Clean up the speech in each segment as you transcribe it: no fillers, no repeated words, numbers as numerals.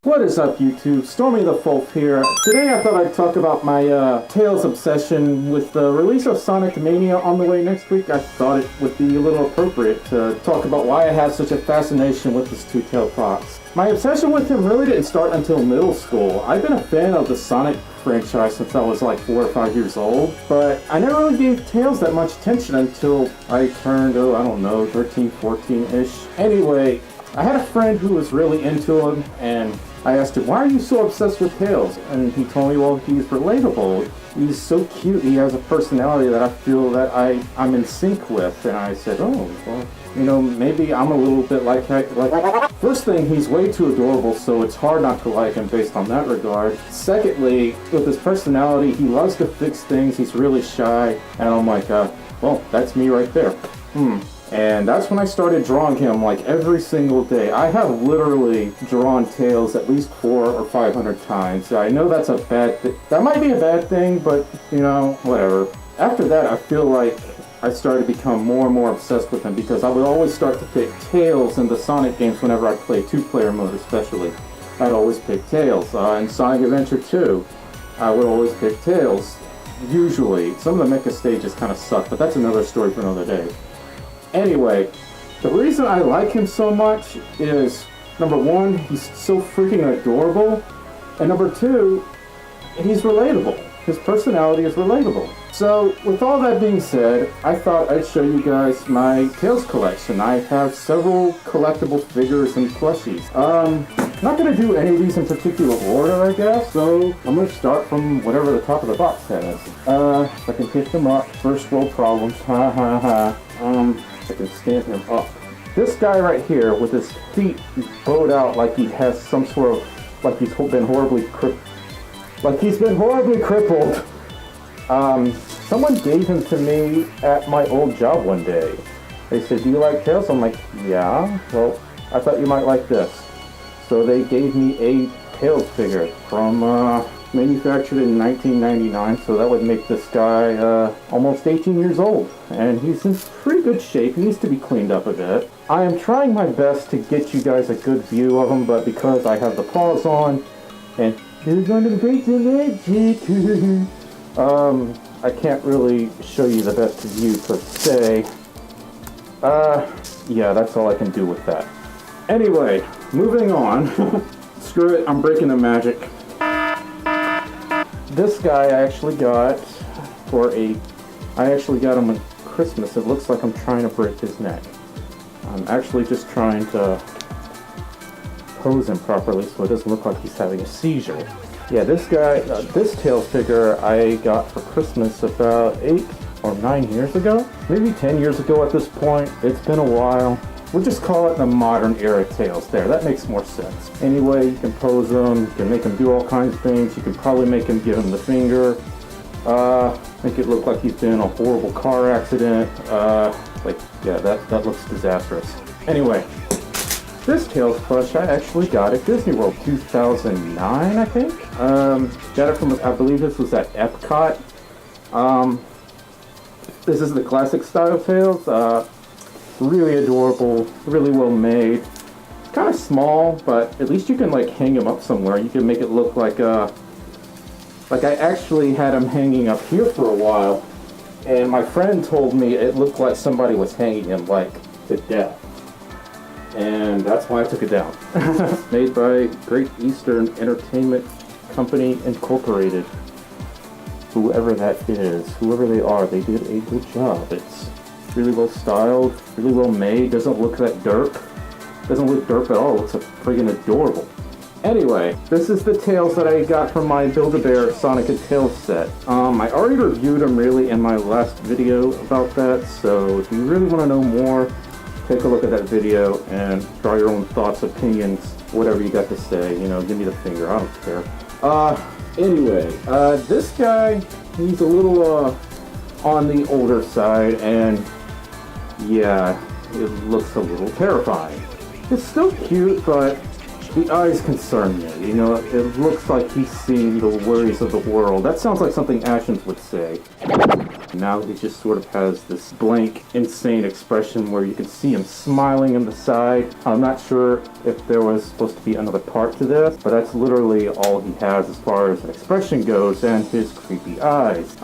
What is up, YouTube? Stormi the Folf here. Today I thought I'd talk about my Tails obsession. With the release of Sonic Mania on the way next week, I thought it would be a little appropriate to talk about why I have such a fascination with this two-tailed fox. My obsession with him really didn't start until middle school. I've been a fan of the Sonic franchise since I was like 4 or 5 years old, but I never really gave Tails that much attention until I turned, I don't know, 13, 14-ish. Anyway, I had a friend who was really into him, and I asked him, why are you so obsessed with Tails? And he told me, well, he's relatable. He's so cute. He has a personality that I feel that I'm in sync with. And I said, oh, well, you know, maybe I'm a little bit like first thing, he's way too adorable, so it's hard not to like him based on that regard. Secondly, with his personality, he loves to fix things. He's really shy. And I'm like, well, that's me right there. And that's when I started drawing him like every single day. I have literally drawn Tails at least 400 or 500 times. I know that's a bad thing. That might be a bad thing, but you know, whatever. After that, I feel like I started to become more and more obsessed with him because I would always start to pick Tails in the Sonic games whenever I play two-player mode especially. I'd always pick Tails. In Sonic Adventure 2, I would always pick Tails. Usually. Some of the mecha stages kind of suck, but that's another story for another day. Anyway, the reason I like him so much is, number one, he's so freaking adorable, and number two, he's relatable. His personality is relatable. So, with all that being said, I thought I'd show you guys my Tails collection. I have several collectible figures and plushies. I'm not going to do any of these in particular order, I guess, so I'm going to start from whatever the top of the box has. If I can pick them up, first world problems, ha ha ha. I can stand him up. This guy right here with his feet bowed out like he has some sort of, like he's been horribly crippled. Someone gave him to me at my old job one day. They said, do you like Tails? I'm like, yeah. Well, I thought you might like this. So they gave me a Tails figure from, manufactured in 1999, so that would make this guy almost 18 years old, and he's in pretty good shape. He needs to be cleaned up a bit. I am trying my best to get you guys a good view of him, but because I have the paws on and they're going to break the magic, I can't really show you the best view per se. Yeah, that's all I can do with that. Anyway, moving on. Screw it, I'm breaking the magic. This guy I actually got him at Christmas. It looks like I'm trying to break his neck. I'm actually just trying to pose him properly so it doesn't look like he's having a seizure. Yeah, this guy, this Tails figure I got for Christmas about 8 or 9 years ago. Maybe 10 years ago at this point. It's been a while. We'll just call it the modern era Tails there. That makes more sense. Anyway, you can pose him, you can make him do all kinds of things. You can probably make him give him the finger. Make it look like he's been in a horrible car accident. Yeah, that looks disastrous. Anyway, this Tails plush I actually got at Disney World 2009, I think. Got it from, I believe this was at Epcot. This is the classic style Tails. Really adorable, really well made. Kind of small, but at least you can like hang him up somewhere. You can make it look like I actually had him hanging up here for a while, and my friend told me it looked like somebody was hanging him like to death, and that's why I took it down. Made by Great Eastern Entertainment Company Incorporated. Whoever that is, whoever they are, they did a good job. It's really well styled, really well made, doesn't look that derp. Doesn't look derp at all, it looks friggin' adorable. Anyway, this is the Tails that I got from my Build-A-Bear Sonic and Tails set. I already reviewed them really in my last video about that, so if you really want to know more, take a look at that video and draw your own thoughts, opinions, whatever you got to say, you know, give me the finger, I don't care. Anyway, this guy, he's a little, on the older side, and yeah, it looks a little terrifying. It's still cute, but The eyes concern me. You know, it looks like he's seeing the worries of the world. That sounds like something Ashens would say. Now he just sort of has this blank, insane expression where you can see him smiling in the side. I'm not sure if there was supposed to be another part to this, but that's literally all he has as far as expression goes, and his creepy eyes.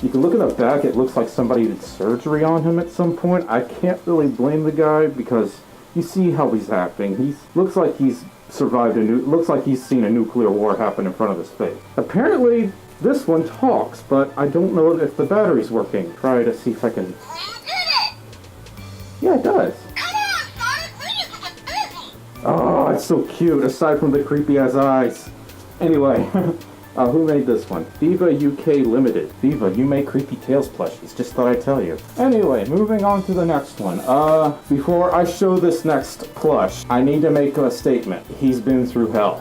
You can look at the back, it looks like somebody did surgery on him at some point. I can't really blame the guy because you see how he's acting. He looks like he's looks like he's seen a nuclear war happen in front of his face. Apparently, this one talks, but I don't know if the battery's working. Try to see if I can... Yeah, it does. Oh, it's so cute, aside from the creepy-ass eyes. Anyway, who made this one? Viva UK Limited. Viva, you make creepy Tails plushies. Just thought I'd tell you. Anyway, moving on to the next one. Before I show this next plush, I need to make a statement. He's been through hell.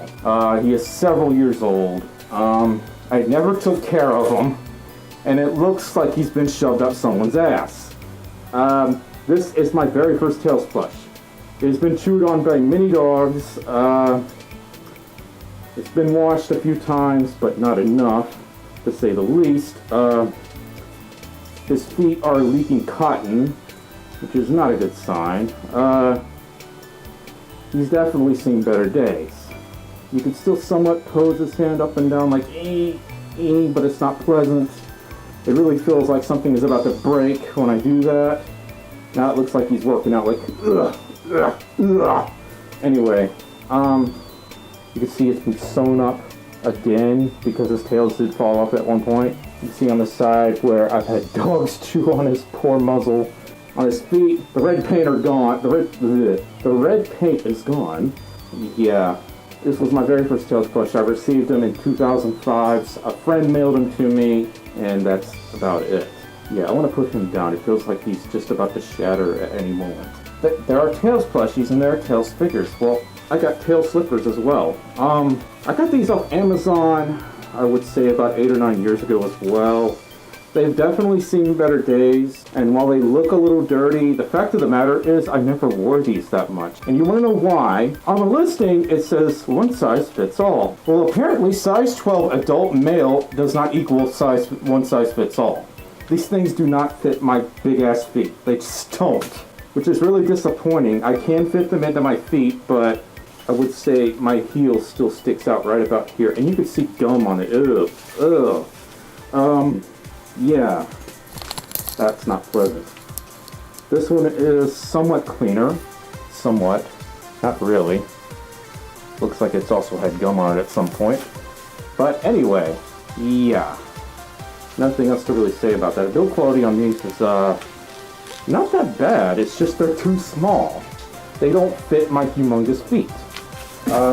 He is several years old. I never took care of him, and it looks like he's been shoved up someone's ass. This is my very first Tails plush. It's been chewed on by many dogs. It's been washed a few times, but not enough, to say the least. His feet are leaking cotton, which is not a good sign. He's definitely seen better days. You can still somewhat pose his hand up and down like, but it's not pleasant. It really feels like something is about to break when I do that. Now it looks like he's working out like, Anyway, you can see it's been sewn up again because his tails did fall off at one point. You can see on the side where I've had dogs chew on his poor muzzle. On his feet, the red paint are gone. The red paint is gone. Yeah. This was my very first Tails plush. I received him in 2005. A friend mailed him to me, and that's about it. Yeah, I want to put him down. It feels like he's just about to shatter at any moment. There are Tails plushies and there are Tails figures. Well, I got Tails slippers as well. I got these off Amazon, I would say about 8 or 9 years ago as well. They've definitely seen better days, and while they look a little dirty, the fact of the matter is I never wore these that much. And you want to know why? On the listing, it says one size fits all. Well, apparently size 12 adult male does not equal one size fits all. These things do not fit my big ass feet. They just don't, which is really disappointing. I can fit them into my feet, but I would say my heel still sticks out right about here, and you can see gum on it. Yeah, that's not pleasant. This one is somewhat cleaner. Somewhat. Not really. Looks like it's also had gum on it at some point. But anyway, yeah. Nothing else to really say about that. The build quality on these is not that bad. It's just they're too small. They don't fit my humongous feet.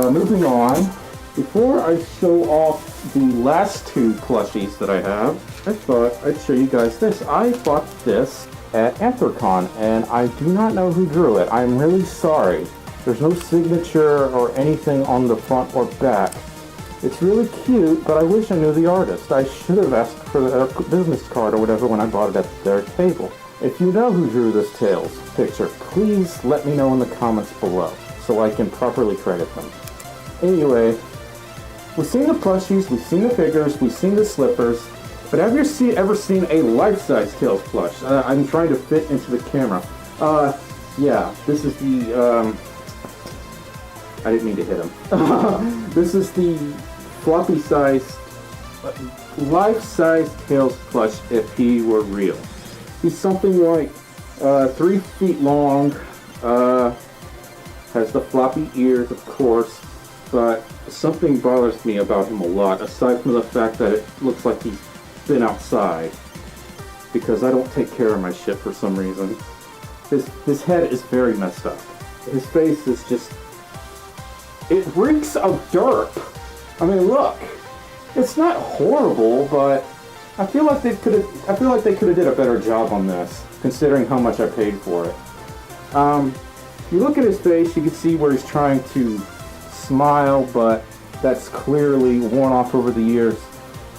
Moving on. Before I show off the last two plushies that I have, I thought I'd show you guys this. I bought this at Anthrocon, and I do not know who drew it. I'm really sorry. There's no signature or anything on the front or back. It's really cute, but I wish I knew the artist. I should have asked for their business card or whatever when I bought it at their table. If you know who drew this Tails picture, please let me know in the comments below so I can properly credit them. Anyway, we've seen the plushies, we've seen the figures, we've seen the slippers, but have you ever seen a life-size Tails plush? I'm trying to fit into the camera. Yeah, this is the, I didn't mean to hit him. This is the floppy-sized, life-size Tails plush if he were real. He's something like 3 feet long, has the floppy ears, of course, but something bothers me about him a lot, aside from the fact that it looks like he's been outside, because I don't take care of my shit for some reason. His head is very messed up. His face is just... it reeks of derp. I mean, look, it's not horrible, but I feel like they could have did a better job on this, considering how much I paid for it. You look at his face, you can see where he's trying to smile, but that's clearly worn off over the years.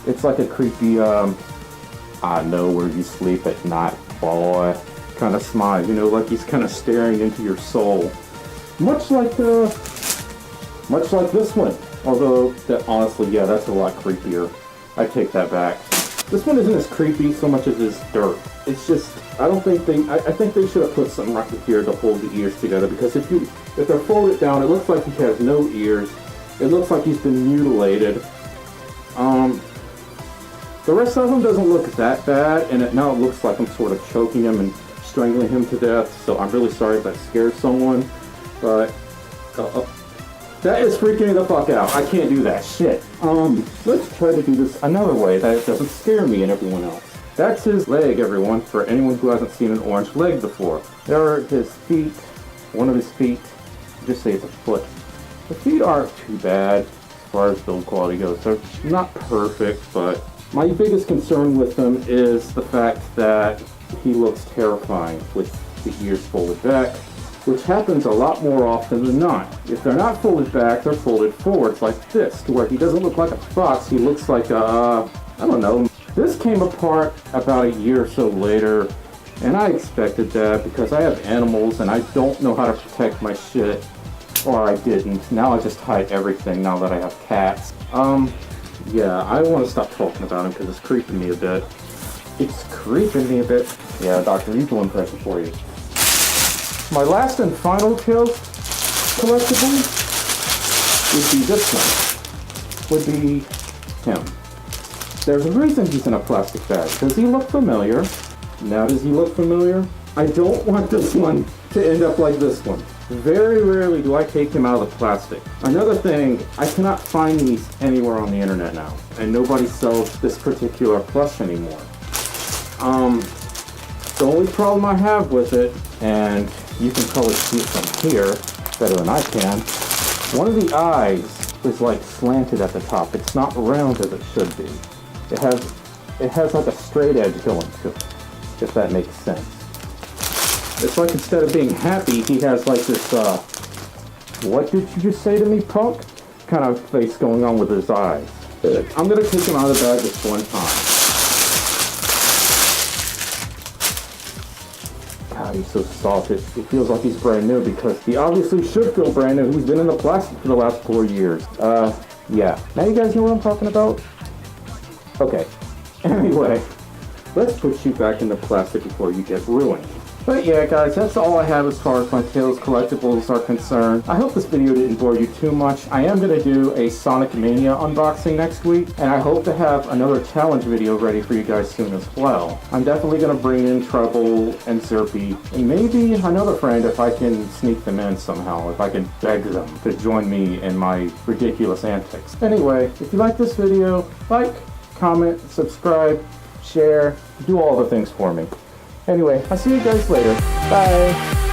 It's like a creepy, I know where you sleep at night, boy, kind of smile, you know, like he's kind of staring into your soul. Much like Much like this one. Although, honestly, yeah, that's a lot creepier. I take that back. This one isn't as creepy so much as it's dirt. It's just, I think they should have put something right here to hold the ears together, because if they're folded down, it looks like he has no ears. It looks like he's been mutilated. The rest of him doesn't look that bad, and now it looks like I'm sort of choking him and strangling him to death, so I'm really sorry if that scared someone, but that is freaking me the fuck out. I can't do that shit. Let's try to do this another way that it doesn't scare me and everyone else. That's his leg, everyone, for anyone who hasn't seen an orange leg before. There are his feet, one of his feet, just say it's a foot. The feet aren't too bad as far as build quality goes. They're not perfect, but my biggest concern with them is the fact that he looks terrifying with the ears folded back, which happens a lot more often than not. If they're not folded back, they're folded forwards like this, to where he doesn't look like a fox, he looks like a, I don't know. This came apart about a year or so later, and I expected that because I have animals and I don't know how to protect my shit, or I didn't. Now I just hide everything now that I have cats. Yeah, I want to stop talking about him because it's creeping me a bit. It's creeping me a bit. Yeah, Dr. Evil impression for you. My last and final Tales collectible would be this one. Would be him. There's a reason he's in a plastic bag. Does he look familiar? Now does he look familiar? I don't want this one to end up like this one. Very rarely do I take him out of the plastic. Another thing, I cannot find these anywhere on the internet now, and nobody sells this particular plush anymore. The only problem I have with it, and you can probably see it from here better than I can, one of the eyes is like slanted at the top. It's not round as it should be. It has like a straight edge going to it, if that makes sense. It's like instead of being happy, he has like this, what did you just say to me, punk? Kind of face going on with his eyes. I'm gonna take him out of the bag this one time. God, he's so soft. It feels like he's brand new because he obviously should feel brand new. He's been in the plastic for the last 4 years. Yeah. Now you guys know what I'm talking about? Okay. Anyway, let's put you back in the plastic before you get ruined. But yeah, guys, that's all I have as far as my Tales collectibles are concerned. I hope this video didn't bore you too much. I am going to do a Sonic Mania unboxing next week, and I hope to have another challenge video ready for you guys soon as well. I'm definitely going to bring in Trouble and Zerpy, and maybe another friend if I can sneak them in somehow, if I can beg them to join me in my ridiculous antics. Anyway, if you like this video, like, comment, subscribe, share, do all the things for me. Anyway, I'll see you guys later. Bye!